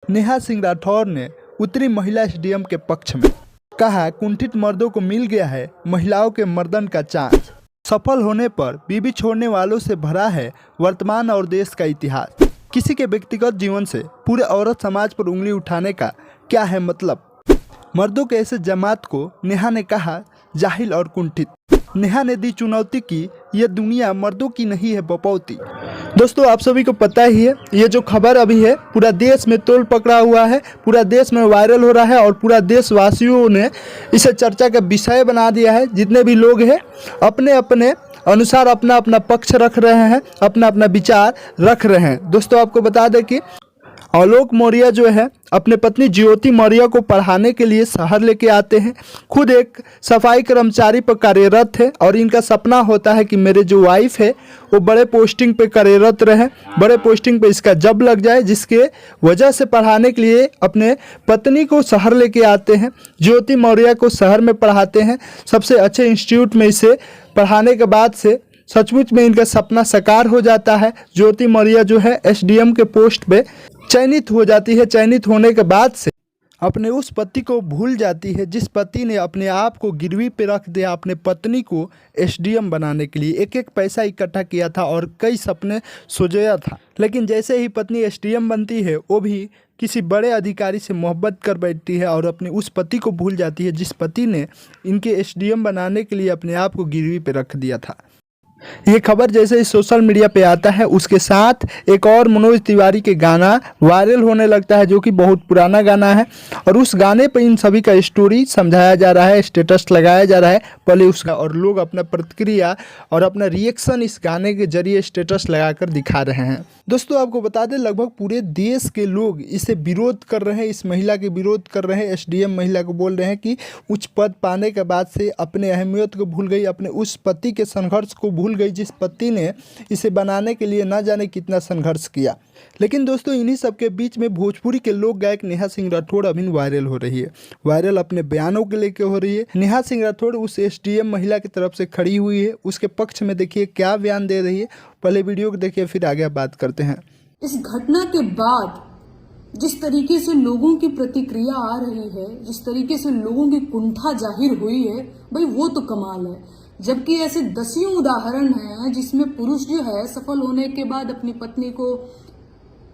नेहा सिंह राठौर ने उतरी महिला एसडीएम के पक्ष में। कहा, कुंठित मर्दों को मिल गया है महिलाओं के मर्दन का चांस। सफल होने पर बीवी छोड़ने वालों से भरा है वर्तमान और देश का इतिहास। किसी के व्यक्तिगत जीवन से पूरे औरत समाज पर उंगली उठाने का क्या है मतलब। मर्दों के ऐसे जमात को नेहा ने कहा जाहिल और कुंठित। नेहा ने दी चुनौती की यह दुनिया मर्दों की नहीं है बपौती। दोस्तों, आप सभी को पता ही है, ये जो खबर अभी है पूरा देश में तोल पकड़ा हुआ है, पूरा देश में वायरल हो रहा है और पूरा देशवासियों ने इसे चर्चा का विषय बना दिया है। जितने भी लोग हैं अपने अपने अनुसार अपना अपना पक्ष रख रहे हैं, अपना अपना विचार रख रहे हैं। दोस्तों, आपको बता दें कि आलोक मौर्य जो है अपने पत्नी ज्योति मौर्य को पढ़ाने के लिए शहर लेके आते हैं। खुद एक सफाई कर्मचारी पर कार्यरत है और इनका सपना होता है कि मेरे जो वाइफ है वो बड़े पोस्टिंग पे कार्यरत रहे, बड़े पोस्टिंग पे इसका जॉब लग जाए, जिसके वजह से पढ़ाने के लिए अपने पत्नी को शहर लेके आते हैं। ज्योति मौर्य को शहर में पढ़ाते हैं, सबसे अच्छे इंस्टीट्यूट में इसे पढ़ाने के बाद से सचमुच में इनका सपना साकार हो जाता है। ज्योति मौर्य जो है एसडीएम के पोस्ट पे चयनित हो जाती है। चयनित होने के बाद से अपने उस पति को भूल जाती है जिस पति ने अपने आप को गिरवी पे रख दिया अपने पत्नी को एसडीएम बनाने के लिए। एक एक पैसा इकट्ठा किया था और कई सपने सोचा था, लेकिन जैसे ही पत्नी एसडीएम बनती है वो भी किसी बड़े अधिकारी से मोहब्बत कर बैठती है और अपने उस पति को भूल जाती है जिस पति ने इनके एसडीएम बनाने के लिए अपने आप को गिरवी पे रख दिया था। ये खबर जैसे ही सोशल मीडिया पे आता है उसके साथ एक और मनोज तिवारी के गाना वायरल होने लगता है, जो कि बहुत पुराना गाना है और उस गाने पे इन सभी का स्टोरी समझाया जा रहा है, स्टेटस लगाया जा रहा है पहले उसका, और लोग अपना प्रतिक्रिया और अपना रिएक्शन इस गाने के जरिए स्टेटस लगाकर दिखा रहे हैं। दोस्तों, आपको बता दें लगभग पूरे देश के लोग इसे विरोध कर रहे हैं, इस महिला के विरोध कर रहे हैं। एसडीएम महिला को बोल रहे हैं कि उच्च पद पाने के बाद से अपने अहमियत को भूल गई, अपने उस पति के संघर्ष को भूल गई जिस पति ने इसे बनाने के लिए ना जाने कितना संघर्ष किया। लेकिन दोस्तों, इन्हीं सब के बीच में भोजपुरी के लोक गायक नेहा सिंह राठौर अभी वायरल हो रही है। वायरल अपने बयानों के लेके हो रही है। नेहा सिंह राठौर उस एसडीएम महिला की तरफ से खड़ी हुई है, उसके पक्ष में देखिए क्या बयान दे रही है। पहले वीडियो को देखिए फिर आगे बात करते हैं। इस घटना के बाद जिस तरीके से लोगों की प्रतिक्रिया आ रही है, जिस तरीके से लोगों की कुंठा जाहिर हुई है, भाई वो तो कमाल है। जबकि ऐसे दसियों उदाहरण हैं जिसमें पुरुष जो है सफल होने के बाद अपनी पत्नी को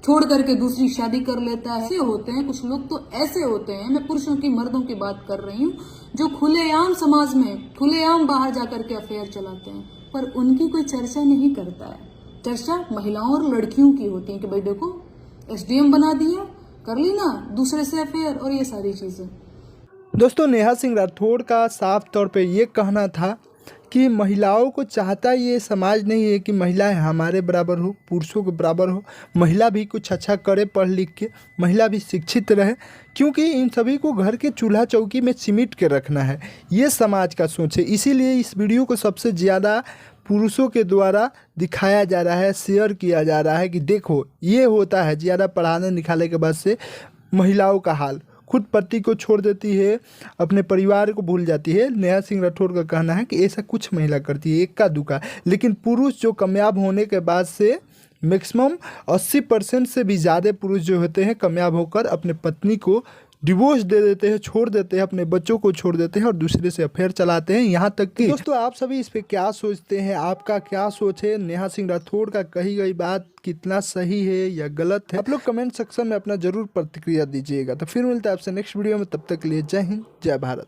छोड़ करके दूसरी शादी कर लेता है। ऐसे होते हैं कुछ लोग, तो ऐसे होते हैं, मैं पुरुषों की मर्दों की बात कर रही हूँ, जो खुलेआम समाज में खुलेआम बाहर जाकर के अफेयर चलाते हैं, पर उनकी कोई चर्चा नहीं करता है। चर्चा महिलाओं और लड़कियों की होती है कि भाई देखो एसडीएम बना दिया, कर ली ना दूसरे से अफेयर और ये सारी चीजें। दोस्तों, नेहा सिंह राठौर का साफ तौर पे ये कहना था कि महिलाओं को चाहता ये समाज नहीं है कि महिलाएं हमारे बराबर हो, पुरुषों के बराबर हो। महिला भी कुछ अच्छा करे पढ़ लिख के, महिला भी शिक्षित रहे, क्योंकि इन सभी को घर के चूल्हा चौकी में सिमट के रखना है, ये समाज का सोच है। इसीलिए इस वीडियो को सबसे ज़्यादा पुरुषों के द्वारा दिखाया जा रहा है, शेयर किया जा रहा है कि देखो ये होता है ज़्यादा पढ़ाने लिखाने के बाद से महिलाओं का हाल। खुद पति को छोड़ देती है, अपने परिवार को भूल जाती है। नेहा सिंह राठौर का कहना है कि ऐसा कुछ महिला करती है, इक्का दुक्का, लेकिन पुरुष जो कामयाब होने के बाद से मैक्सिमम 80% से भी ज़्यादा पुरुष जो होते हैं कामयाब होकर अपने पत्नी को डिवोर्स दे देते हैं, छोड़ देते हैं, अपने बच्चों को छोड़ देते हैं और दूसरे से अफेयर चलाते हैं। यहाँ तक कि दोस्तों, आप सभी इस पे क्या सोचते हैं, आपका क्या सोच है? नेहा सिंह राठौर का कही गई बात कितना सही है या गलत है? आप लोग कमेंट सेक्शन में अपना जरूर प्रतिक्रिया दीजिएगा। तो फिर मिलता है आपसे नेक्स्ट वीडियो में, तब तक के लिए जय हिंद, जय भारत।